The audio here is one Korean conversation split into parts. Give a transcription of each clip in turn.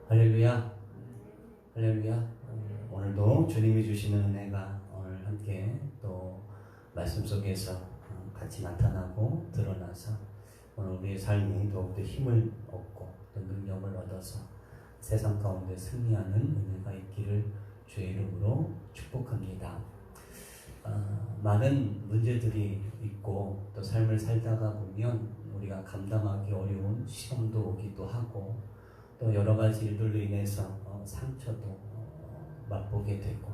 할렐루야, 할렐루야. 오늘도 주님이 주시는 은혜가 오늘 함께 또 말씀 속에서 같이 나타나고 드러나서 오늘 우리의 삶이 더욱더 힘을 얻고 또 능력을 얻어서 세상 가운데 승리하는 은혜가 있기를 주의 이름으로 축복합니다. 많은 문제들이 있고 또 삶을 살다가 보면 우리가 감당하기 어려운 시험도 오기도 하고 또 여러 가지 일들로 인해서 상처도 맛보게 되고,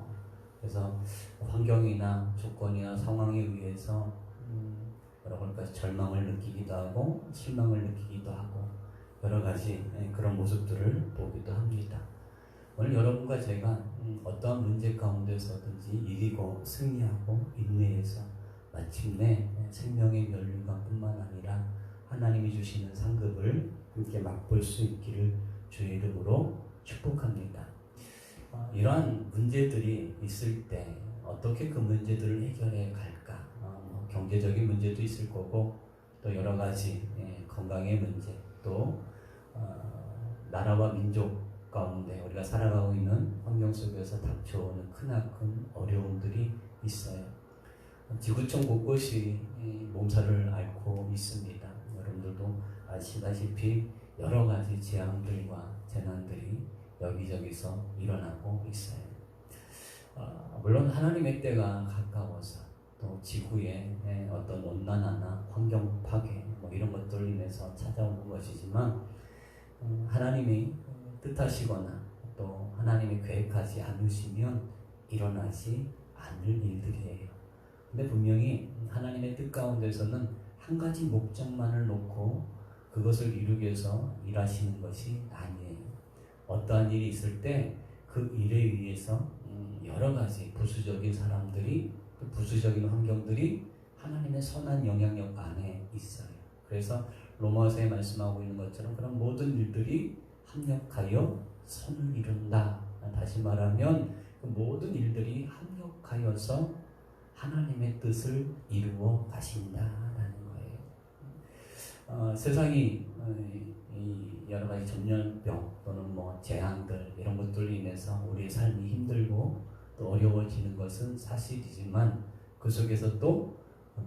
그래서 환경이나 조건이나 상황에 의해서 뭐라고 할까, 절망을 느끼기도 하고 실망을 느끼기도 하고 여러 가지 그런 모습들을 보기도 합니다. 오늘 여러분과 제가 어떠한 문제 가운데서든지 이기고 승리하고 인내해서 마침내 생명의 면류관 뿐만 아니라 하나님이 주시는 상급을 함께 맛볼 수 있기를 주의 이름으로 축복합니다. 이러한 문제들이 있을 때 어떻게 그 문제들을 해결해 갈까? 경제적인 문제도 있을 거고 또 여러 가지 건강의 문제, 또 나라와 민족 가운데 우리가 살아가고 있는 환경 속에서 닥쳐오는 크나큰 어려움들이 있어요. 지구촌 곳곳이 몸살을 앓고 있습니다. 여러분들도 아시다시피 여러 가지 재앙들과 재난들이 여기저기서 일어나고 있어요. 물론 하나님의 때가 가까워서 또 지구의 어떤 온난화나 환경 파괴 이런 것들로 인해서 찾아오는 것이지만, 하나님이 뜻하시거나 또 하나님이 계획하지 않으시면 일어나지 않을 일들이에요. 근데 분명히 하나님의 뜻 가운데서는 한 가지 목적만을 놓고 그것을 이루기 위해서 일하시는 것이 아니에요. 어떠한 일이 있을 때 그 일에 의해서 여러 가지 부수적인 사람들이, 또 부수적인 환경들이 하나님의 선한 영향력 안에 있어요. 그래서 로마서에 말씀하고 있는 것처럼 그런 모든 일들이 합력하여 선을 이룬다. 다시 말하면 그 모든 일들이 합력하여서 하나님의 뜻을 이루어 가신다라는 거예요. 세상이 여러 가지 전염병 또는 재앙들 이런 것들로 인해서 우리의 삶이 힘들고 또 어려워지는 것은 사실이지만, 그 속에서 또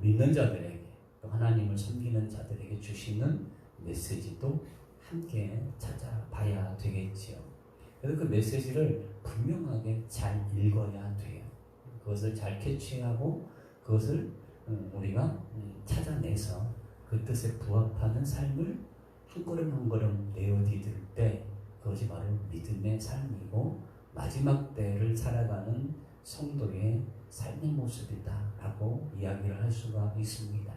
믿는 자들에게, 또 하나님을 섬기는 자들에게 주시는 메시지도 함께 찾아봐야 되겠지요. 그래서 그 메시지를 분명하게 잘 읽어야 돼요. 그것을 잘 캐치하고 그것을 우리가 찾아내서 그 뜻에 부합하는 삶을 한 걸음 한 걸음 내어디딜 때 그것이 바로 믿음의 삶이고 마지막 때를 살아가는 성도의 삶의 모습이다라고 이야기를 할 수가 있습니다.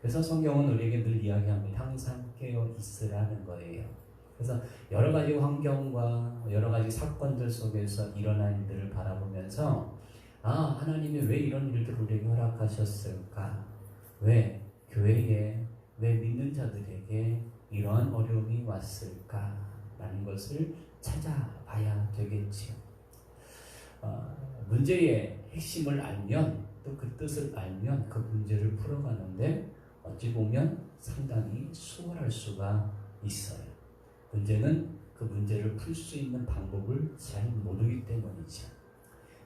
그래서 성경은 우리에게 늘 이야기합니다. 항상 깨어 있으라는 거예요. 그래서 여러 가지 환경과 여러 가지 사건들 속에서 일어난 일들을 바라보면서 하나님이 왜 이런 일들을 우리에게 허락하셨을까? 왜 교회에, 왜 믿는 자들에게 이러한 어려움이 왔을까라는 것을 찾아봐야 되겠지요. 문제의 핵심을 알면, 또 그 뜻을 알면 그 문제를 풀어가는데 어찌 보면 상당히 수월할 수가 있어요. 문제는 그 문제를 풀 수 있는 방법을 잘 모르기 때문이죠.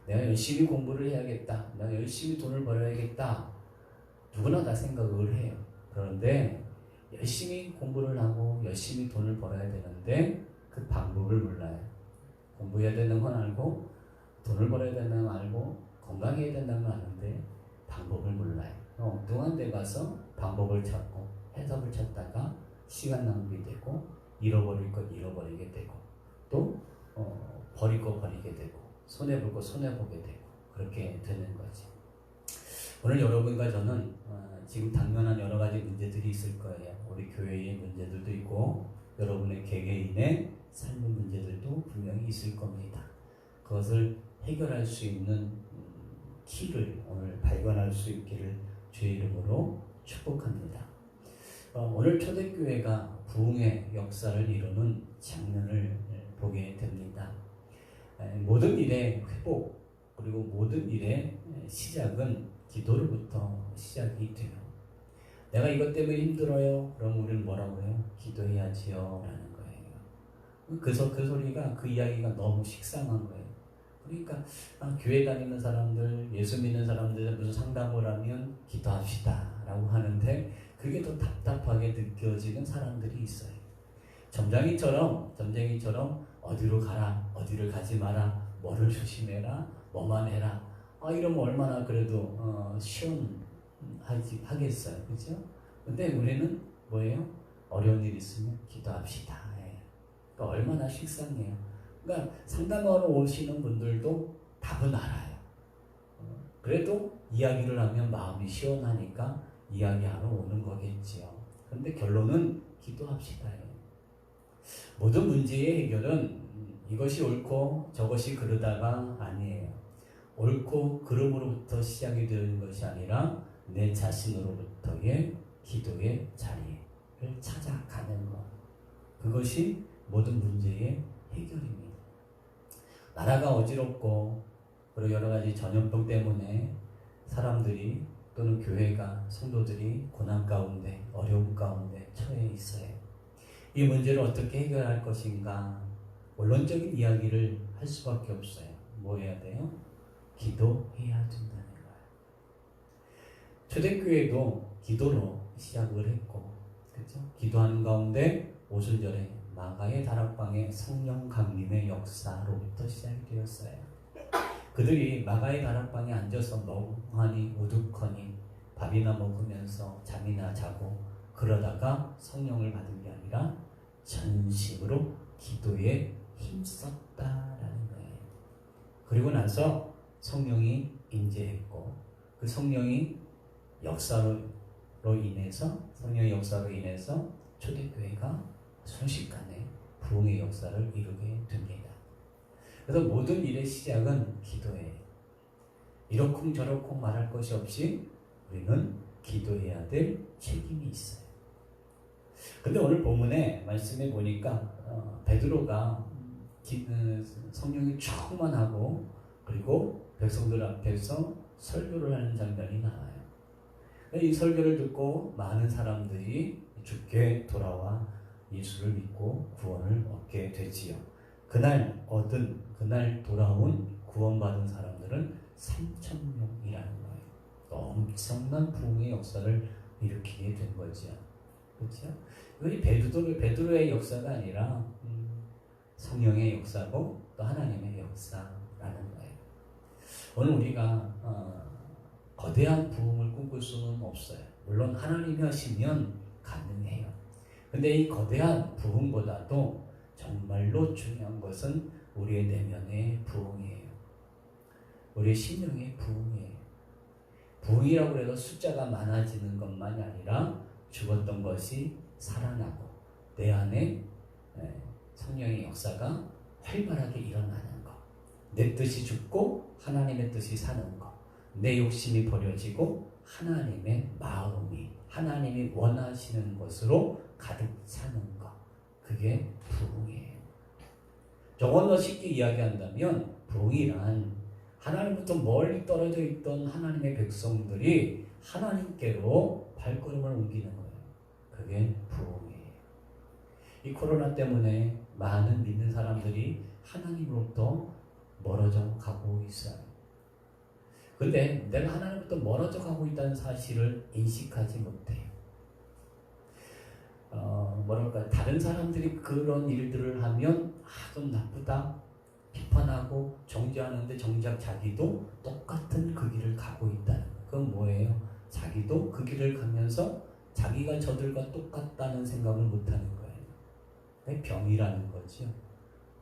내가 열심히 공부를 해야겠다, 내가 열심히 돈을 벌어야겠다, 누구나 다 생각을 해요. 그런데 열심히 공부를 하고 열심히 돈을 벌어야 되는데 그 방법을 몰라요. 공부해야 되는 건 알고, 돈을 벌어야 되는 건 알고, 건강해야 된다는 건 아는데 방법을 몰라요. 엉뚱한 데 가서 방법을 찾고 해석을 찾다가 시간 낭비되고, 잃어버릴 것 잃어버리게 되고, 또 버릴 거 버리게 되고, 손해볼 거 손해보게 되고, 그렇게 되는 거지. 오늘 여러분과 저는 지금 당면한 여러 가지 문제들이 있을 거예요. 우리 교회의 문제들도 있고 여러분의 개개인의 삶의 문제들도 분명히 있을 겁니다. 그것을 해결할 수 있는 키를 오늘 발견할 수 있기를 주의 이름으로 축복합니다. 오늘 초대교회가 부흥의 역사를 이루는 장면을 보게 됩니다. 모든 일의 회복, 그리고 모든 일의 시작은 기도로부터 시작이 돼요. 내가 이것 때문에 힘들어요. 그럼 우리는 뭐라고 해요? 기도해야지요 라는 거예요. 그 소리가, 그 이야기가 너무 식상한 거예요. 그러니까 교회 다니는 사람들, 예수 믿는 사람들 무슨 상담을 하면 기도합시다 라고 하는데 그게 더 답답하게 느껴지는 사람들이 있어요. 점쟁이처럼 어디로 가라, 어디를 가지 마라, 뭐를 조심해라, 뭐만 해라. 이러면 얼마나 그래도 시원하겠어요. 그렇죠? 근데 우리는 뭐예요? 어려운 일 있으면 기도합시다. 그러니까 얼마나 식상해요. 그러니까 상담하러 오시는 분들도 답은 알아요. 그래도 이야기를 하면 마음이 시원하니까 이야기하러 오는 거겠지요. 그런데 결론은 기도합시다. 모든 문제의 해결은 이것이 옳고 저것이 그르다가 아니에요. 옳고 그름으로부터 시작이 되는 것이 아니라 내 자신으로부터의 기도의 자리를 찾아가는 것. 그것이 모든 문제의 해결입니다. 나라가 어지럽고 그리고 여러 가지 전염병 때문에 사람들이 또는 교회가, 성도들이 고난 가운데, 어려움 가운데 처해 있어요. 이 문제를 어떻게 해결할 것인가? 원론적인 이야기를 할 수밖에 없어요. 뭐 해야 돼요? 기도해야 된다는 거예요. 초대교회도 기도로 시작을 했고, 그렇죠? 기도하는 가운데 오순절에 마가의 다락방에 성령 강림의 역사로부터 시작이 되었어요. 그들이 마가의 다락방에 앉아서 멍하니 우두커니 밥이나 먹으면서 잠이나 자고 그러다가 성령을 받은 게 아니라 전심으로 기도에 힘썼다라는 거예요. 그리고 나서 성령이 임재했고 그 성령의 역사로 인해서 초대교회가 순식간에 부흥의 역사를 이루게 됩니다. 그래서 모든 일의 시작은 기도예요. 이러쿵저러쿵 말할 것이 없이 우리는 기도해야 될 책임이 있어요. 근데 오늘 본문에 말씀해 보니까 베드로가 성령이 충만하고 그리고 백성들 앞에서 설교를 하는 장면이 나와요. 이 설교를 듣고 많은 사람들이 주께 돌아와 예수를 믿고 구원을 얻게 되지요. 그날 돌아온 구원받은 사람들은 3,000명이라는 거예요. 엄청난 부흥의 역사를 일으키게 된 거죠. 그렇죠? 이것이 베드로의 역사가 아니라 성령의 역사고 또 하나님의 역사라는 거예요. 오늘 우리가 거대한 부흥을 꿈꿀 수는 없어요. 물론 하나님이 하시면 가능해요. 근데 이 거대한 부흥보다도 정말로 중요한 것은 우리의 내면의 부흥이에요. 우리의 심령의 부흥이에요. 부흥이라고 해도 숫자가 많아지는 것만이 아니라 죽었던 것이 살아나고 내 안에 성령의 역사가 활발하게 일어나는 것. 내 뜻이 죽고 하나님의 뜻이 사는 것. 내 욕심이 버려지고 하나님의 마음이 하나님이 원하시는 것으로 가득 차는 것. 그게 부흥이에요. 조금 더 쉽게 이야기한다면 부흥이란 하나님부터 멀리 떨어져 있던 하나님의 백성들이 하나님께로 발걸음을 옮기는 거예요. 그게 부흥이에요. 이 코로나 때문에 많은 믿는 사람들이 하나님으로부터 멀어져 가고 있어요. 근데 내가 하나님부터 멀어져 가고 있다는 사실을 인식하지 못해요. 다른 사람들이 그런 일들을 하면 좀 나쁘다 비판하고 정죄하는데 정작 자기도 똑같은 그 길을 가고 있다는 거예요. 그건 뭐예요? 자기도 그 길을 가면서 자기가 저들과 똑같다는 생각을 못하는 거예요. 그게 병이라는 거죠.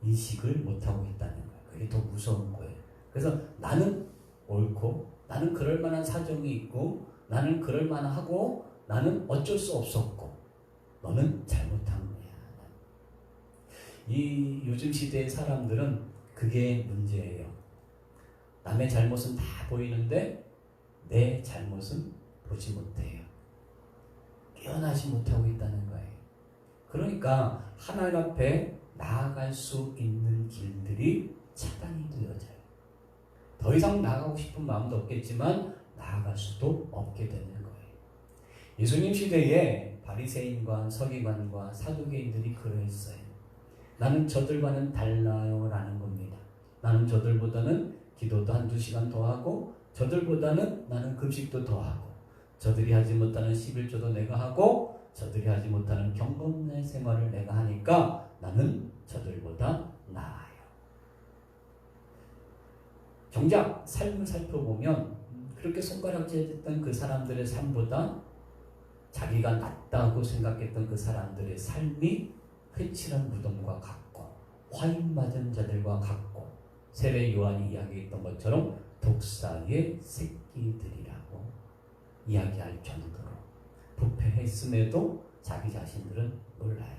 인식을 못하고 있다는 거예요. 그게 더 무서운 거예요. 그래서 나는 옳고 나는 그럴 만한 사정이 있고 나는 그럴 만하고 나는 어쩔 수 없었고 너는 잘못한 거야. 이 요즘 시대의 사람들은 그게 문제예요. 남의 잘못은 다 보이는데 내 잘못은 보지 못해요. 깨어나지 못하고 있다는 거예요. 그러니까 하나님 앞에 나아갈 수 있는 길들이 차단이 되어져요. 더 이상 나아가고 싶은 마음도 없겠지만 나아갈 수도 없게 되는 거예요. 예수님 시대에 바리새인과 서기관과 사두개인들이 그러했어요. 나는 저들과는 달라요 라는 겁니다. 나는 저들보다는 기도도 한두 시간 더 하고, 저들보다는 나는 금식도 더 하고, 저들이 하지 못하는 11조도 내가 하고, 저들이 하지 못하는 경건의 생활을 내가 하니까 나는 저들보다 나아요. 정작 삶을 살펴보면 그렇게 손가락질했던 그 사람들의 삶보다 자기가 낫다고 생각했던 그 사람들의 삶이 회칠한 무덤과 같고, 화인 맞은 자들과 같고, 세례 요한이 이야기했던 것처럼 독사의 새끼들이라고 이야기할 정도로 부패했음에도 자기 자신들은 몰라요.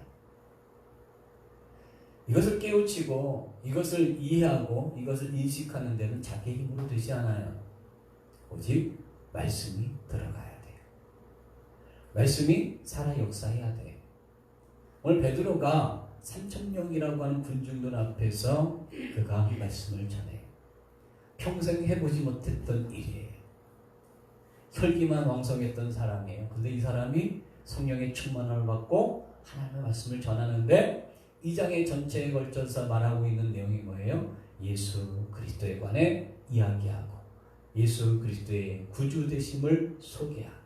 이것을 깨우치고 이것을 이해하고 이것을 인식하는 데는 자기 힘으로 되지 않아요. 오직 말씀이 들어가야 돼요. 말씀이 살아 역사해야 돼요. 오늘 베드로가 3,000명이라고 하는 군중들 앞에서 그가 말씀을 전해요. 평생 해보지 못했던 일이에요. 혈기만 왕성했던 사람이에요. 근데 이 사람이 성령의 충만함을 받고 하나님의 말씀을 전하는데, 이 장의 전체에 걸쳐서 말하고 있는 내용이 뭐예요? 예수 그리스도에 관해 이야기하고, 예수 그리스도의 구주 되심을 소개하고,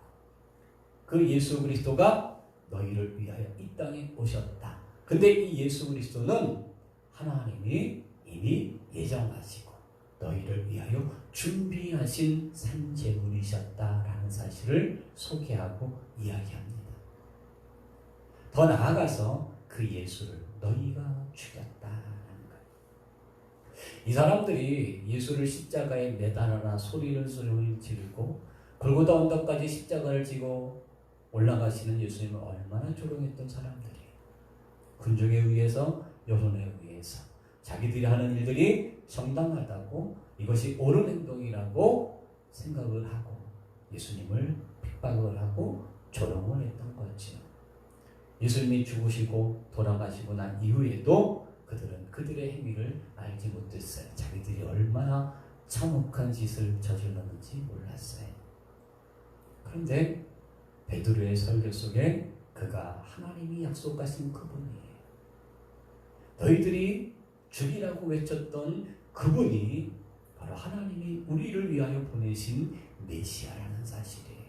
그 예수 그리스도가 너희를 위하여 이 땅에 오셨다. 근데 이 예수 그리스도는 하나님이 이미 예정하시고 너희를 위하여 준비하신 산제물이셨다라는 사실을 소개하고 이야기합니다. 더 나아가서 그 예수를 너희가 죽였다라는 거예요. 이 사람들이 예수를 십자가에 매달아라 소리를 지르고 골고다 언덕까지 십자가를 지고 올라가시는 예수님을 얼마나 조롱했던 사람들이에요. 군중에 의해서, 여론에 의해서 자기들이 하는 일들이 정당하다고, 이것이 옳은 행동이라고 생각을 하고 예수님을 핍박을 하고 조롱을 했던 거죠. 예수님이 죽으시고 돌아가시고 난 이후에도 그들은 그들의 행위를 알지 못했어요. 자기들이 얼마나 참혹한 짓을 저질렀는지 몰랐어요. 그런데 베드로의 설교 속에 그가 하나님이 약속하신 그분이에요. 너희들이 죽이라고 외쳤던 그분이 바로 하나님이 우리를 위하여 보내신 메시아라는 사실이에요.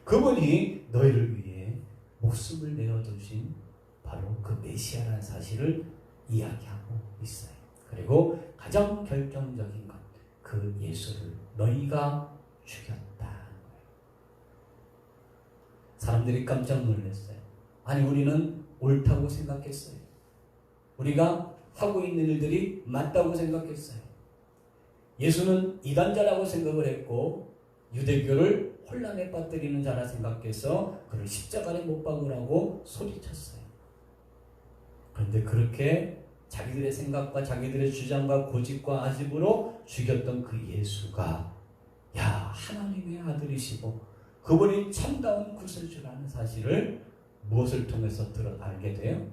그분이 너희를 위해 목숨을 내어두신 바로 그 메시아라는 사실을 이야기하고 있어요. 그리고 가장 결정적인 것, 그 예수를 너희가 죽였다는 거예요. 사람들이 깜짝 놀랐어요. 아니, 우리는 옳다고 생각했어요. 우리가 하고 있는 일들이 맞다고 생각했어요. 예수는 이단자라고 생각을 했고 유대교를 혼란에 빠뜨리는 자라 생각해서 그를 십자가에 못 박으라고 소리쳤어요. 그런데 그렇게 자기들의 생각과 자기들의 주장과 고집과 아집으로 죽였던 그 예수가 하나님의 아들이시고 그분이 참다운 구세주라는 사실을 무엇을 통해서 알게 돼요?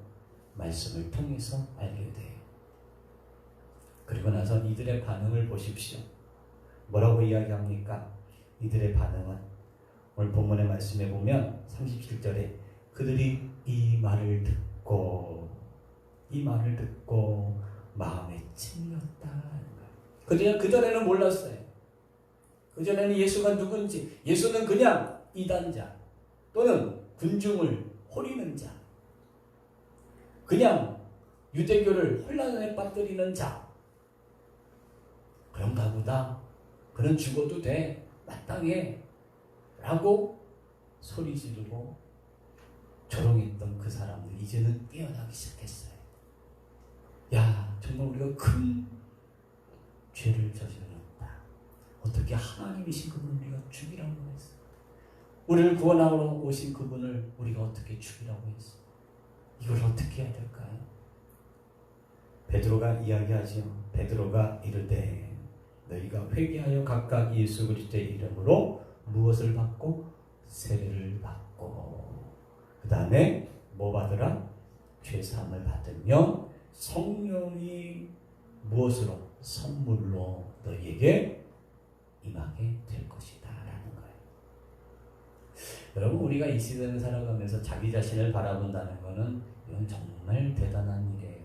말씀을 통해서 알게 돼요. 그리고 나서 이들의 반응을 보십시오. 뭐라고 이야기합니까? 이들의 반응은 오늘 본문의 말씀에 보면 37절에 그들이 이 말을 듣고 마음에 찔렸다는 거예요. 그전에는 몰랐어요. 그전에는 예수가 누군지, 예수는 그냥 이단자 또는 군중을 호리는 자, 그냥 유대교를 혼란에 빠뜨리는 자, 그런가 보다. 그는 죽어도 돼. 마땅해. 라고 소리 지르고 조롱했던 그 사람들 이제는 깨어나기 시작했어요. 정말 우리가 큰 죄를 저질렀다. 어떻게 하나님이신 그분을 우리가 죽이라고 했어? 우리를 구원하러 오신 그분을 우리가 어떻게 죽이라고 했어? 이걸 어떻게 해야 될까요? 베드로가 이야기하지요. 베드로가 이르되 너희가 회개하여 각각 예수 그리스도의 이름으로 무엇을 받고? 세례를 받고 그 다음에 뭐 받으라? 죄사함을 받으며 성령이 무엇으로? 선물로 너희에게 임하게 될 것이다 라는 거예요. 여러분, 우리가 이 시대를 살아가면서 자기 자신을 바라본다는 것은 이건 정말 대단한 일이에요.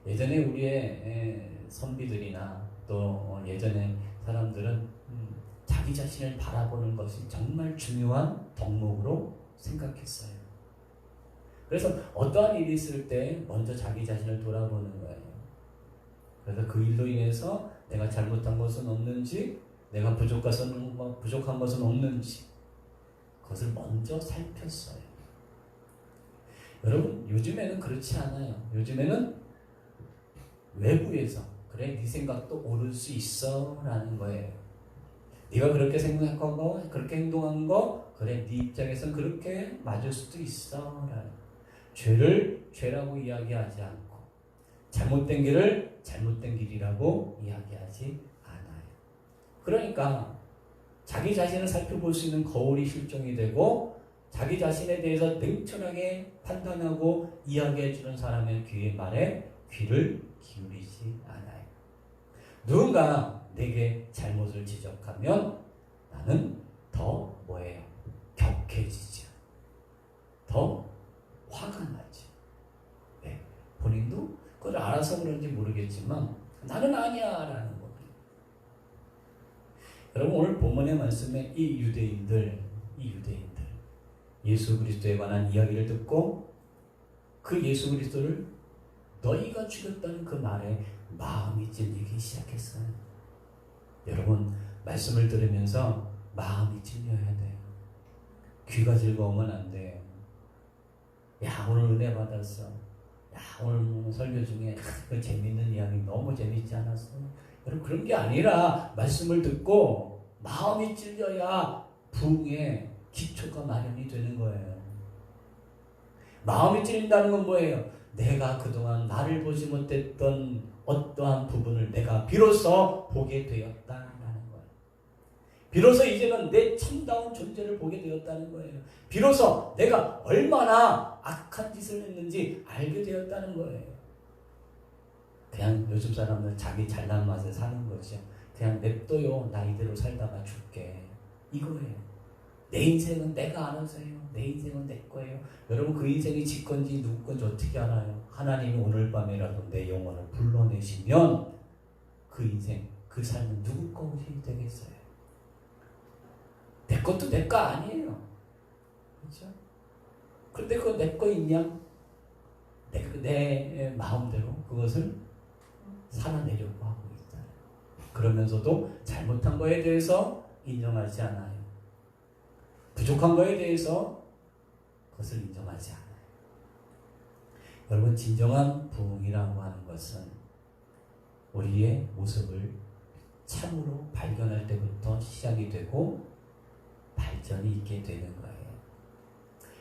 예전에 우리의 선비들이나 또 예전에 사람들은 자기 자신을 바라보는 것이 정말 중요한 덕목으로 생각했어요. 그래서 어떠한 일이 있을 때 먼저 자기 자신을 돌아보는 거예요. 그래서 그 일로 인해서 내가 잘못한 것은 없는지, 내가 부족한 것은 없는지, 그것을 먼저 살폈어요. 여러분, 요즘에는 그렇지 않아요. 요즘에는 외부에서 그래, 네 생각도 옳을 수 있어 라는 거예요. 네가 그렇게 생각한 거, 그렇게 행동한 거, 그래, 네 입장에서는 그렇게 맞을 수도 있어 라는, 죄를 죄라고 이야기하지 않고 잘못된 길을 잘못된 길이라고 이야기하지 않아요. 그러니까 자기 자신을 살펴볼 수 있는 거울이 실종이 되고, 자기 자신에 대해서 냉철하게 판단하고 이야기해주는 사람의 말에 귀를 기울이지 않아요. 누군가 내게 잘못을 지적하면 나는 더 뭐예요? 격해지죠. 더 화가 나죠. 네. 본인도 그걸 알아서 그런지 모르겠지만 나는 아니야 라는 겁니다. 여러분, 오늘 본문의 말씀에 이 유대인들 예수 그리스도에 관한 이야기를 듣고 그 예수 그리스도를 너희가 죽였다는 그 말에 마음이 찔리기 시작했어요. 여러분, 말씀을 들으면서 마음이 찔려야 돼요. 귀가 즐거우면 안 돼요. 야, 오늘 은혜 받았어. 야, 오늘 설교 중에 그 재밌는 이야기 너무 재밌지 않았어? 여러분, 그런 게 아니라 말씀을 듣고 마음이 찔려야 부흥의 기초가 마련이 되는 거예요. 마음이 찔린다는 건 뭐예요? 내가 그동안 나를 보지 못했던 어떠한 부분을 내가 비로소 보게 되었다라는 거예요. 비로소 이제는 내 참다운 존재를 보게 되었다는 거예요. 비로소 내가 얼마나 악한 짓을 했는지 알게 되었다는 거예요. 그냥 요즘 사람들 자기 잘난 맛에 사는 거죠. 그냥 냅둬요. 나 이대로 살다가 죽게. 이거예요. 내 인생은 내가 알아서 해요. 내 인생은 내 거예요. 여러분, 그 인생이 지 건지 누구 건지 어떻게 알아요? 하나님이 오늘 밤이라도 내 영혼을 불러내시면 그 인생, 그 삶은 누구 것이 되겠어요? 내 것도 내 거 아니에요. 그렇죠? 그런데 그거 내 거 있냐? 내 마음대로 그것을 살아내려고 하고 있다. 그러면서도 잘못한 거에 대해서 인정하지 않아요. 부족한 거에 대해서 그것을 인정하지 않아요. 여러분, 진정한 부흥이라고 하는 것은 우리의 모습을 참으로 발견할 때부터 시작이 되고 발전이 있게 되는 거예요.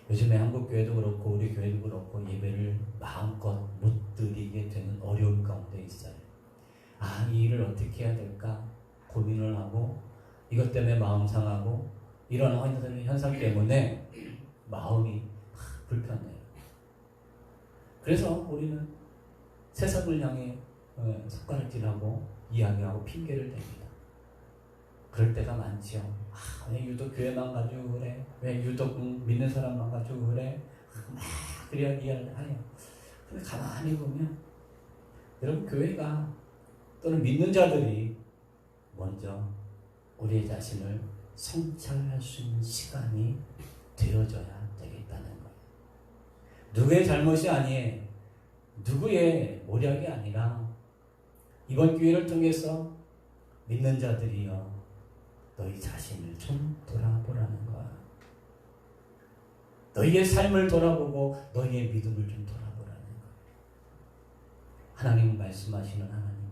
요즘에 한국교회도 그렇고 우리 교회도 그렇고 예배를 마음껏 못 드리게 되는 어려움 가운데 있어요. 아, 이 일을 어떻게 해야 될까 고민을 하고 이것 때문에 마음 상하고 이런 현상 때문에 마음이 불편해요. 그래서 우리는 세상을 향해 손가락질하고 이야기하고 핑계를 댑니다. 그럴 때가 많죠. 아, 왜 유독 교회만 가지고 그래? 왜 유독 믿는 사람만 가지고 그래? 막 그래야 이야기해요. 근데 가만히 보면 여러분, 교회가 또는 믿는 자들이 먼저 우리의 자신을 성찰할 수 있는 시간이 되어져야 되겠다는 거예요. 누구의 잘못이 아니에요. 누구의 모략이 아니라 이번 기회를 통해서 믿는 자들이여 너희 자신을 좀 돌아보라는 거야. 너희의 삶을 돌아보고 너희의 믿음을 좀 돌아보라는 거야. 하나님은 말씀하시는 하나님이에요.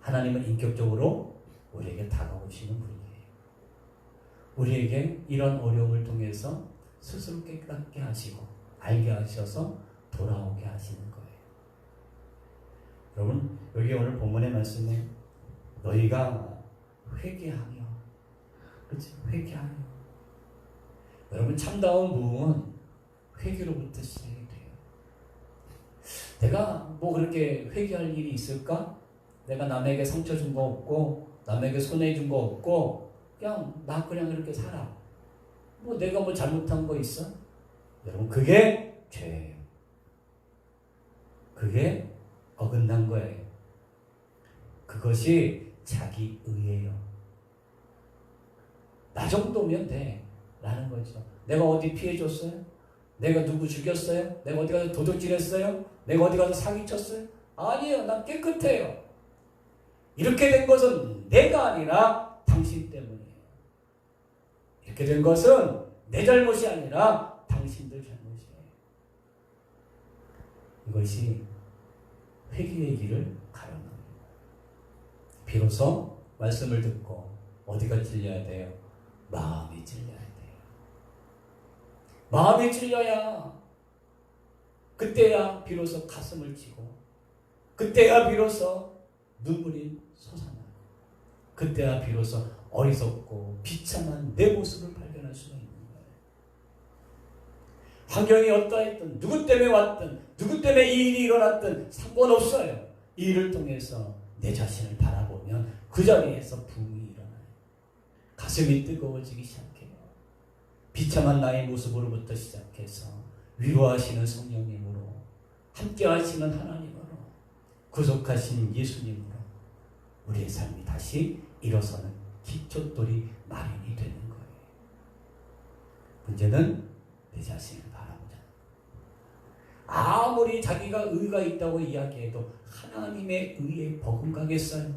하나님은 인격적으로 우리에게 다가오시는 분이에요. 우리에게 이런 어려움을 통해서 스스로 깨닫게 하시고 알게 하셔서 돌아오게 하시는 거예요. 여러분, 여기 오늘 본문의 말씀에 너희가 회개하며, 그렇지? 회개하며. 여러분, 참다운 부흥은 회개로부터 시작이 돼요. 내가 뭐 그렇게 회개할 일이 있을까? 내가 남에게 상처 준 거 없고 남에게 손해 준 거 없고 그냥 나 그냥 이렇게 살아. 뭐 내가 뭐 잘못한 거 있어? 여러분 그게 죄예요. 그게 어긋난 거예요. 그것이 자기 의예요. 나 정도면 돼 라는 거죠. 내가 어디 피해 줬어요? 내가 누구 죽였어요? 내가 어디 가서 도둑질했어요? 내가 어디 가서 사기쳤어요? 아니에요. 난 깨끗해요. 이렇게 된 것은 내가 아니라 당신 때문이에요. 이렇게 된 것은 내 잘못이 아니라 당신들 잘못이에요. 이것이 회개의 길을 가는 겁니다. 비로소 말씀을 듣고 어디가 찔려야 돼요? 마음이 찔려야 돼요. 마음이 찔려야 그때야 비로소 가슴을 치고 그때야 비로소 눈물이 솟아나고 그때야 비로소 어리석고 비참한 내 모습을 발견할 수가 있는 거예요. 환경이 어떠했든 누구 때문에 왔든 누구 때문에 이 일이 일어났든 상관없어요. 이 일을 통해서 내 자신을 바라보면 그 자리에서 부흥이 일어나요. 가슴이 뜨거워지기 시작해요. 비참한 나의 모습으로부터 시작해서 위로하시는 성령님으로 함께 하시는 하나님으로 구속하신 예수님으로 우리의 삶이 다시 일어서는 기초돌이 마련이 되는 거예요. 문제는 내 자신을 바라보자. 아무리 자기가 의가 있다고 이야기해도 하나님의 의에 버금가겠어요?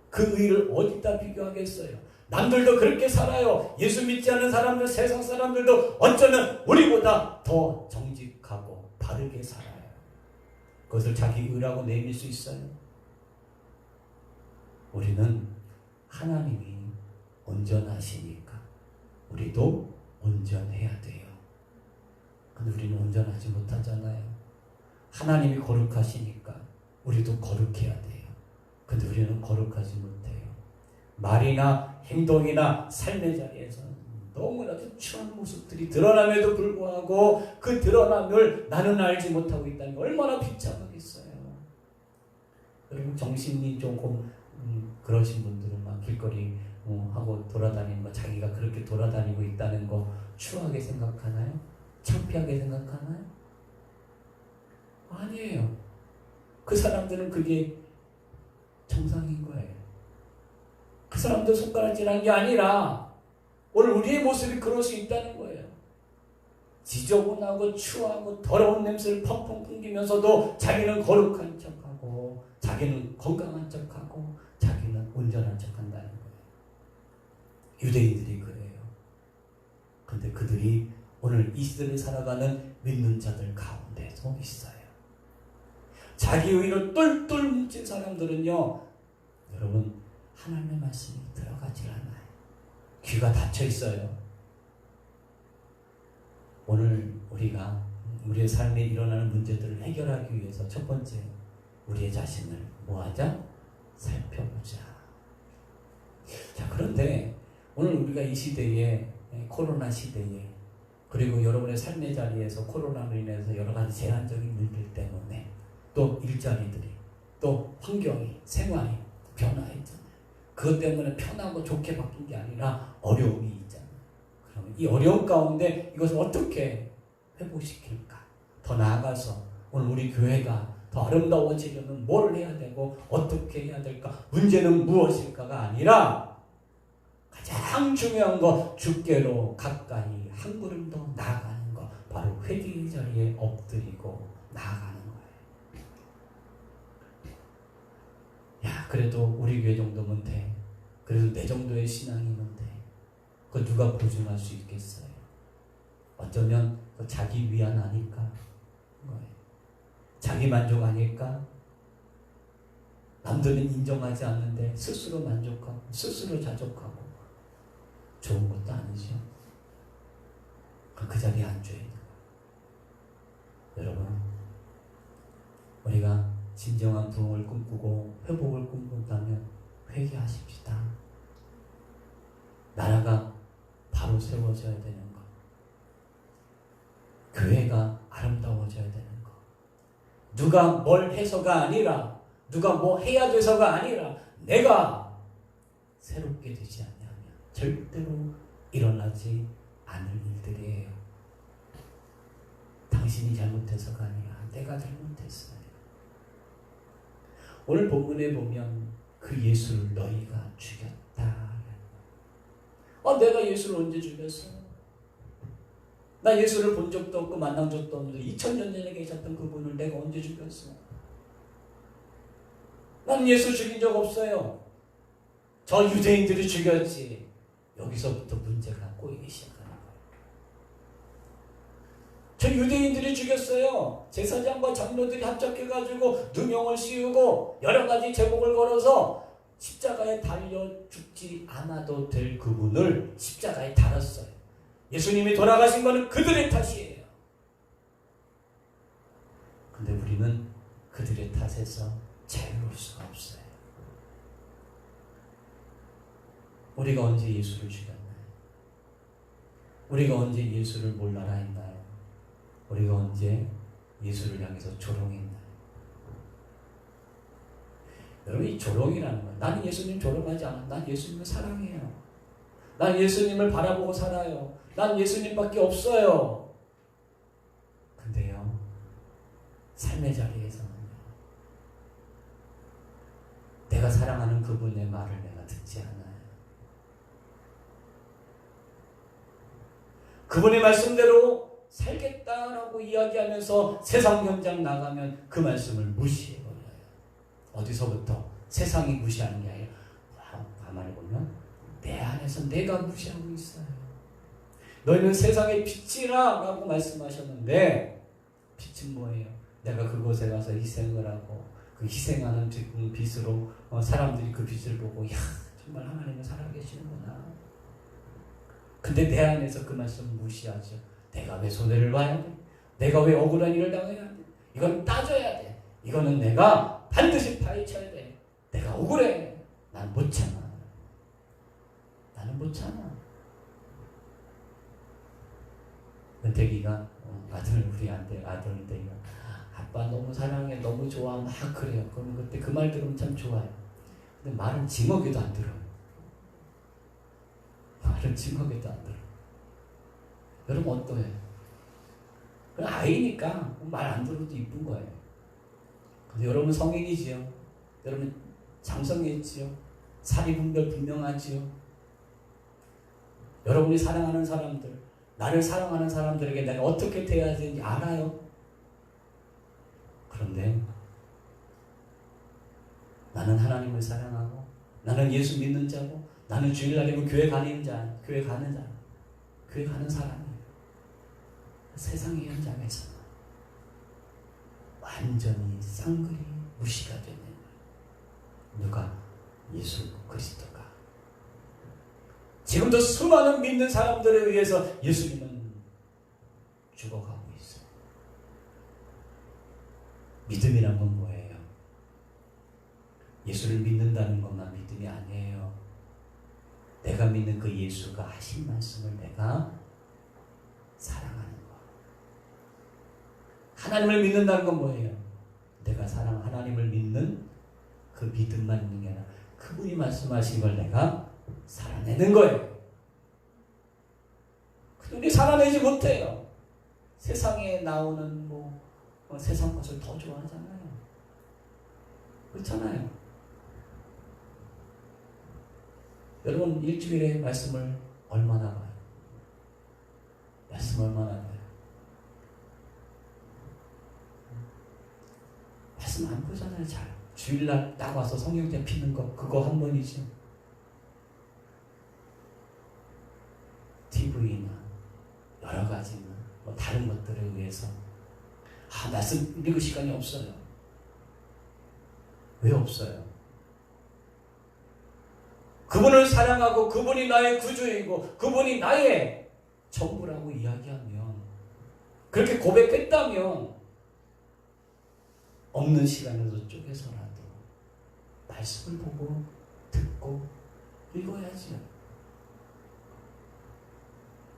그 의를 어디다 비교하겠어요? 남들도 그렇게 살아요. 예수 믿지 않는 사람들, 세상 사람들도 어쩌면 우리보다 더 정직하고 바르게 살아요. 그것을 자기 의라고 내밀 수 있어요? 우리는 하나님이 온전하시니까 우리도 온전해야 돼요. 근데 우리는 온전하지 못하잖아요. 하나님이 거룩하시니까 우리도 거룩해야 돼요. 근데 우리는 거룩하지 못해요. 말이나 행동이나 삶의 자리에서 너무나도 추한 모습들이 드러남에도 불구하고 그 드러남을 나는 알지 못하고 있다니 얼마나 비참하겠어요. 여러분 정신이 조금 그러신 분들은 막 길거리 하고 돌아다니는 거, 자기가 그렇게 돌아다니고 있다는 거 추하게 생각하나요? 창피하게 생각하나요? 아니에요. 그 사람들은 그게 정상인 거예요. 그 사람들 손가락질한 게 아니라 오늘 우리의 모습이 그럴 수 있다는 거예요. 지저분하고 추하고 더러운 냄새를 펑펑 풍기면서도 자기는 거룩한 척하고 자기는 건강한 척하고 자기는 온전한 척한다는 거예요. 유대인들이 그래요. 근데 그들이 오늘 이 시대를 살아가는 믿는 자들 가운데서 있어요. 자기 의로 똘똘 뭉친 사람들은요, 여러분 하나님의 말씀이 들어가질 않아요. 귀가 닫혀 있어요. 오늘 우리가 우리의 삶에 일어나는 문제들을 해결하기 위해서 첫 번째, 우리의 자신을 뭐하자? 살펴보자. 자, 그런데 오늘 우리가 이 시대에, 코로나 시대에, 그리고 여러분의 삶의 자리에서 코로나로 인해서 여러 가지 제한적인 일들 때문에 또 일자리들이, 또 환경이, 생활이 변화했잖아요. 그것 때문에 편하고 좋게 바뀐 게 아니라 어려움이 있잖아요. 그러면 이 어려움 가운데 이것을 어떻게 회복시킬까? 더 나아가서 오늘 우리 교회가 더 아름다워지려면 뭘 해야 되고 어떻게 해야 될까? 문제는 무엇일까가 아니라 가장 중요한 거, 주께로 가까이 한 걸음 더 나아가는 거, 바로 회개의 자리에 엎드리고 나아가는 거예요. 야, 그래도 우리 교회 정도면 돼. 그래도 내 정도의 신앙이면 돼. 그거 누가 보증할 수 있겠어요? 어쩌면 자기 위안 아닐까? 자기 만족 아닐까? 남들은 인정하지 않는데 스스로 만족하고 스스로 자족하고 좋은 것도 아니죠. 그 자리에 앉아야 돼요. 여러분, 우리가 진정한 부흥을 꿈꾸고 회복을 꿈꾼다면 회개하십시다. 나라가 바로 세워져야 되는 것, 교회가 아름다워져야 되는 것, 누가 뭘 해서가 아니라, 누가 뭐 해야 돼서가 아니라 내가 새롭게 되지 않냐면 절대로 일어나지 않아요. 않을 일들이에요. 당신이 잘못해서가 아니라 내가 잘못했어요. 오늘 본문에 보면 그 예수를 너희가 죽였다. 내가 예수를 언제 죽였어? 나 예수를 본 적도 없고 만난 적도 없는데 2000년 전에 계셨던 그분을 내가 언제 죽였어? 나는 예수 죽인 적 없어요. 저 유대인들이 죽였지. 여기서부터 문제가 꼬이기 시작하는 거예요. 저 유대인들이 죽였어요. 제사장과 장로들이 합작해가지고 누명을 씌우고 여러 가지 제목을 걸어서 십자가에 달려 죽지 않아도 될 그분을 십자가에 달았어요. 예수님이 돌아가신 것은 그들의 탓이에요. 근데 우리는 그들의 탓에서 자유로울 수가 없어요. 우리가 언제 예수를 죽였나요? 우리가 언제 예수를 몰라라 했나요? 우리가 언제 예수를 향해서 조롱했나요? 여러분, 이 조롱이라는 건 나는 예수님 조롱하지 않아. 난 예수님을 사랑해요. 난 예수님을 바라보고 살아요. 난 예수님밖에 없어요. 근데요, 삶의 자리에서는요, 내가 사랑하는 그분의 말을 내가 듣지 않아요. 그분의 말씀대로 살겠다라고 이야기하면서 세상 현장 나가면 그 말씀을 무시해버려요. 어디서부터? 세상이 무시하는 게 아니라 가만히 보면 내 안에서 내가 무시하고 있어요. 너희는 세상의 빛이라 라고 말씀하셨는데 빛은 뭐예요? 내가 그곳에 가서 희생을 하고 그 희생하는 빛으로 사람들이 그 빛을 보고 야, 정말 하나님은 살아계시는구나. 근데 내 안에서 그 말씀 무시하죠. 내가 왜 손해를 봐야 돼? 내가 왜 억울한 일을 당해야 돼? 이건 따져야 돼. 이거는 내가 반드시 파헤쳐야 돼. 내가 억울해. 난 못 참아. 나는 못 참아. 은택이가 우리한테 아들 은택이가 아빠 너무 사랑해, 너무 좋아, 막 그래요. 그러면 그때 그 말 들으면 참 좋아요. 근데 말은 징어게도 안 들어요. 말은 징어게도 안 들어요. 여러분 어떠해요? 그냥 아이니까 말 안 들어도 이쁜 거예요. 근데 여러분 성인이지요. 여러분 장성했지요. 사리 분별 분명하지요. 여러분이 사랑하는 사람들, 나를 사랑하는 사람들에게 내가 어떻게 대해야 되는지 알아요. 그런데 나는 하나님을 사랑하고 나는 예수 믿는 자고 나는 주일날이면 교회 가는 사람이에요. 세상의 현장에서 완전히 쌍그리 무시가 되는 누가? 예수 그리스도가. 지금도 수많은 믿는 사람들에 의해서 예수님은 죽어가고 있어요. 믿음이란 건 뭐예요? 예수를 믿는다는 것만 믿음이 아니에요. 내가 믿는 그 예수가 하신 말씀을 내가 사랑하는 것. 하나님을 믿는다는 건 뭐예요? 내가 하나님을 믿는 그 믿음만 있는 게 아니라 그분이 말씀하신 걸 내가 살아내는 거예요. 근데 우리 살아내지 못해요. 세상에 나오는 세상 것을 더 좋아하잖아요. 그렇잖아요. 여러분 일주일에 말씀을 얼마나 봐요? 말씀 얼마나 봐요? 말씀 안 보잖아요. 잘 주일날 딱 와서 성경책 피는 거 그거 한 번이죠. TV나 여러 가지나 다른 것들에 의해서 말씀 읽을 시간이 없어요. 왜 없어요? 그분을 사랑하고 그분이 나의 구주이고 그분이 나의 전부라고 이야기하면, 그렇게 고백했다면 없는 시간에도 쪼개서라도 말씀을 보고 듣고 읽어야지요.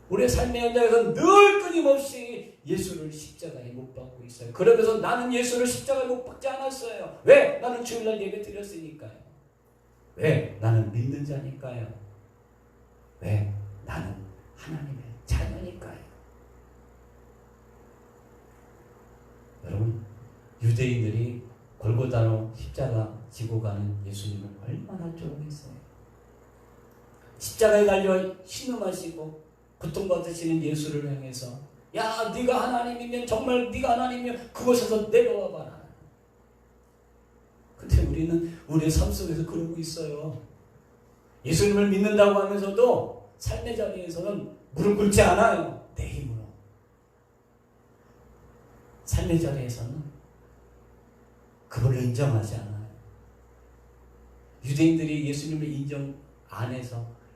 우리의 삶의 현장에서 늘 끊임없이 예수를 십자가에 못 박고 있어요. 그러면서 나는 예수를 십자가에 못 박지 않았어요. 왜? 나는 주일날 예배 드렸으니까요. 왜? 나는 믿는 자니까요. 왜? 나는 하나님의 자녀니까요. 여러분, 유대인들이 골고다로 십자가 지고 가는 예수님을 얼마나 조롱했어요. 십자가에 달려 신음하시고 고통받으시는 예수를 향해서 야, 네가 하나님이면, 정말 네가 하나님이면 그곳에서 내려와 봐라. 근데 우리는 우리의 삶 속에서 그러고 있어요. 예수님을 믿는다고 하면서도 삶의 자리에서는 무릎 꿇지 않아요. 내 힘으로. 삶의 자리에서는 그분을 인정하지 않아요. 유대인들이 예수님을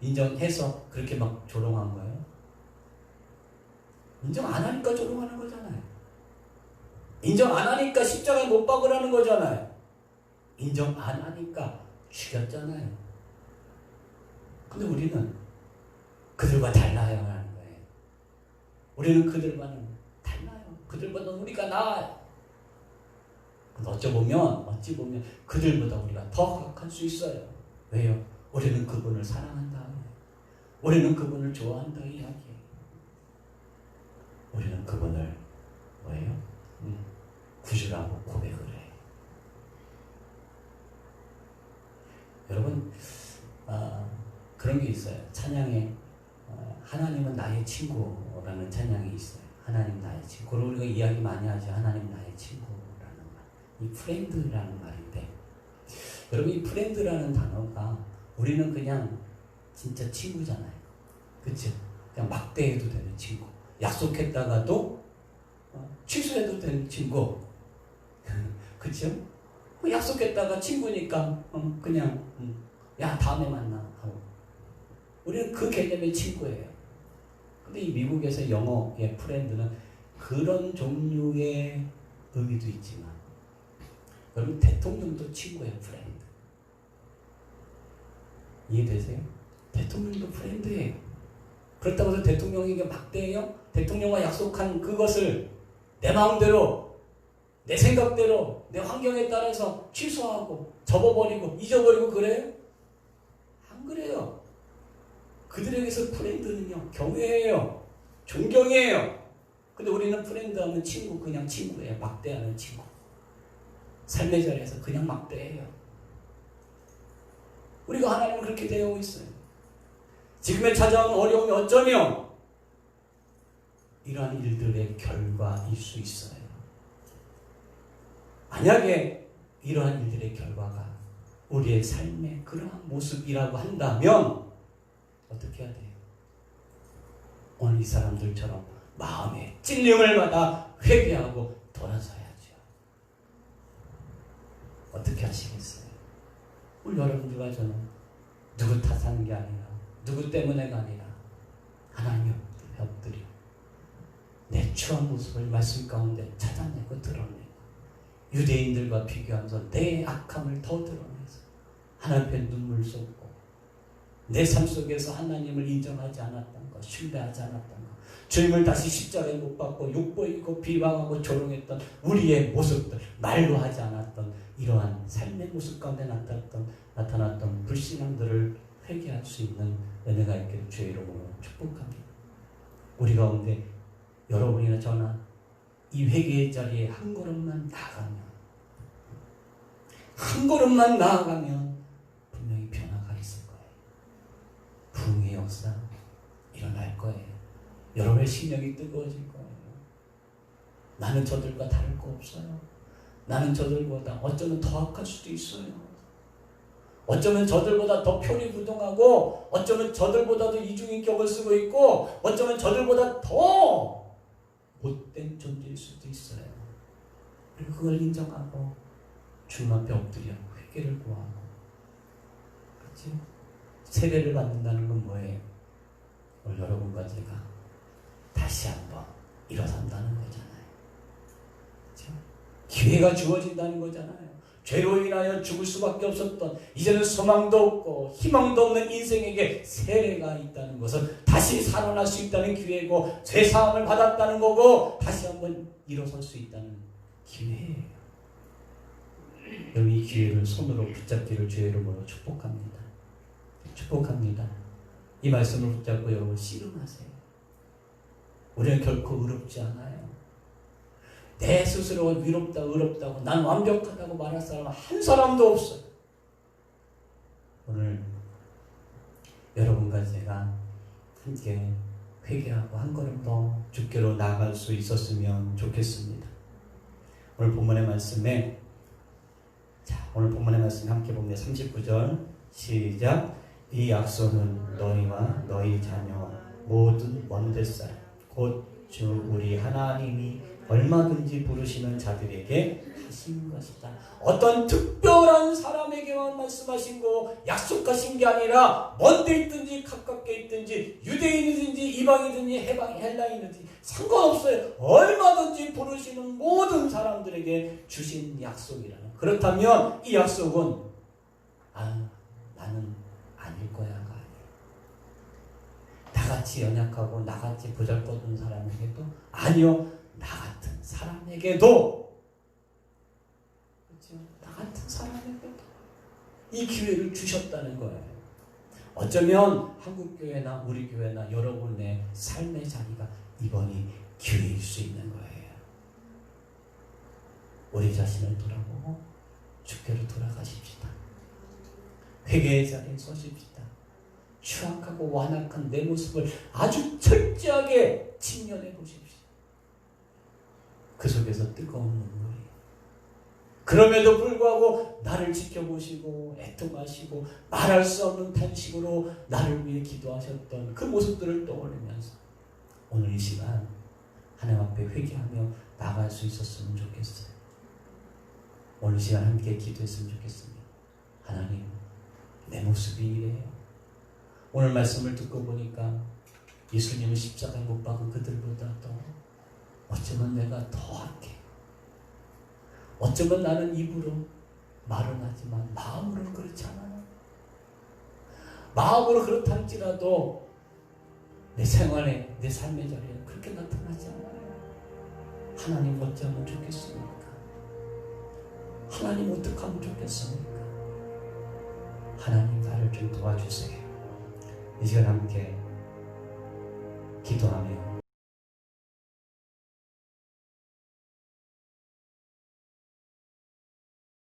인정해서 그렇게 막 조롱한 거예요. 인정 안 하니까 조롱하는 거잖아요. 인정 안 하니까 십자가에 못 박으라는 거잖아요. 인정 안 하니까 죽였잖아요. 근데 우리는 그들과 달라야 하는 거예요. 우리는 그들과는 달라요. 그들보다 우리가 나아요. 어찌 보면 그들보다 우리가 더 악할 수 있어요. 왜요? 우리는 그분을 사랑한다. 우리는 그분을 좋아한다 이야기예요. 우리는 그분을 뭐예요? 구주라고 고백을 해요. 여러분, 그런 게 있어요. 찬양에 하나님은 나의 친구라는 찬양이 있어요. 하나님 나의 친구. 그걸 우리가 이야기 많이 하죠. 하나님 나의 친구라는 말. 이 프렌드라는 말인데, 여러분, 이 프렌드라는 단어가 우리는 그냥 진짜 친구잖아요. 그렇죠? 그냥 막대해도 되는 친구. 약속했다가도 취소해도 되는 친구. 그렇죠? 약속했다가 친구니까 그냥 야, 다음에 만나 하고. 우리는 그 개념의 친구예요. 근데 이 미국에서 영어의 프렌드는 그런 종류의 의미도 있지만, 여러분, 대통령도 친구예요. 프렌드. 이해되세요? 대통령도 프렌드예요. 그렇다고 해서 대통령에게 막대해요? 대통령과 약속한 그것을 내 마음대로, 내 생각대로, 내 환경에 따라서 취소하고 접어버리고 잊어버리고 그래요? 안 그래요. 그들에게서 프렌드는요, 경외해요. 존경해요. 근데 우리는 프렌드하면 친구, 그냥 친구예요. 막대하는 친구. 삶의 자리에서 그냥 막대해요. 우리가 하나님은 그렇게 되어 있어요. 지금에 찾아온 어려움이 어쩌면 이러한 일들의 결과일 수 있어요. 만약에 이러한 일들의 결과가 우리의 삶의 그러한 모습이라고 한다면 어떻게 해야 돼요? 오늘 이 사람들처럼 마음에 찔림을 받아 회개하고 돌아서야죠. 어떻게 하시겠어요? 우리 여러분들과 저는 누구 탓하는 게 아니라, 누구 때문에가 아니라 하나님 옆에 엎드려 내 추한 모습을 말씀 가운데 찾아내고 드러내고, 유대인들과 비교하면서 내 악함을 더 드러내서 하나님 앞에 눈물 쏟고, 내 삶 속에서 하나님을 인정하지 않았던 것, 신뢰하지 않았던 것, 주님을 다시 십자가에 못 박고 욕보이고 비방하고 조롱했던 우리의 모습들, 말로 하지 않았던 이러한 삶의 모습 가운데 나타났던 불신앙들을 회개할 수 있는 은혜가 있기를 주의 이름으로 축복합니다. 우리 가운데 여러분이나 저나 이 회개의 자리에 한 걸음만 나아가면 분명히 변화가 있을 거예요. 부흥의 역사 일어날 거예요. 여러분의 심령이 뜨거워질 거예요. 나는 저들과 다를 거 없어요. 나는 저들보다 어쩌면 더 악할 수도 있어요. 어쩌면 저들보다 더 표리부동하고, 어쩌면 저들보다도 이중인격을 쓰고 있고, 어쩌면 저들보다 더 못된 존재일 수도 있어요. 그리고 그걸 인정하고 주님 앞에 엎드려 회개를 구하고, 그렇지? 세례를 받는다는 건 뭐예요? 오늘 여러분과 제가 다시 한번 일어선다는 거잖아요. 그렇죠? 기회가 주어진다는 거잖아요. 죄로 인하여 죽을 수밖에 없었던, 이제는 소망도 없고 희망도 없는 인생에게 세례가 있다는 것은 다시 살아날 수 있다는 기회고, 죄 사함을 받았다는 거고, 다시 한번 일어설 수 있다는 기회예요. 여러분, 이 기회를 손으로 붙잡기를 주의 이름으로 축복합니다. 축복합니다. 이 말씀을 붙잡고 여러분 씨름하세요. 우리는 결코 의롭지 않아요. 내 스스로가 위롭다 의롭다고 난 완벽하다고 말할 사람은 한 사람도 없어요. 오늘 여러분과 제가 함께 회개하고 한 걸음 더 주께로 나아갈 수 있었으면 좋겠습니다. 오늘 본문의 말씀에 오늘 본문의 말씀 함께 봅니다. 39절 시작. 이 약속은 너희와 너희 자녀 모든 먼 사람 곧 주 우리 하나님이 얼마든지 부르시는 자들에게 하신 것이다. 어떤 특별한 사람에게만 말씀하신 거 약속하신 게 아니라 먼데 있든지 가깝게 있든지 유대인이든지 이방이든지 헬라인이든지 상관없어요. 얼마든지 부르시는 모든 사람들에게 주신 약속이라는. 그렇다면 이 약속은 나는 아닐 거야가 아니에요. 나같이 연약하고 나같이 보잘것없는 사람에게도 아니요. 나 같은 사람에게도 그렇죠? 나 같은 사람에게도 이 기회를 주셨다는 거예요. 어쩌면 한국교회나 우리 교회나 여러분의 삶의 자리가 이번이 기회일 수 있는 거예요. 우리 자신을 돌아보고 주께로 돌아가십시다. 회개의 자리에 서십시다. 추악하고 완악한 내 모습을 아주 철저하게 직면해 보십시오. 그 속에서 뜨거운 눈물이. 그럼에도 불구하고 나를 지켜보시고 애통하시고 말할 수 없는 탄식으로 나를 위해 기도하셨던 그 모습들을 떠올리면서 오늘 이 시간 하나님 앞에 회개하며 나갈 수 있었으면 좋겠어요. 오늘 이 시간 함께 기도했으면 좋겠습니다. 하나님, 내 모습이 이래요. 오늘 말씀을 듣고 보니까 예수님은 십자가에 못 박은 그들보다 더 어쩌면 내가 더 악해. 어쩌면 나는 입으로 말은 하지만 마음으로는 그렇지 않아요. 마음으로 그렇다 할지라도 내 생활에, 내 삶의 자리에 그렇게 나타나지 않아요. 하나님 어쩌면 좋겠습니까? 하나님 어떻게 하면 좋겠습니까? 하나님 나를 좀 도와주세요. 이 시간 함께 기도하며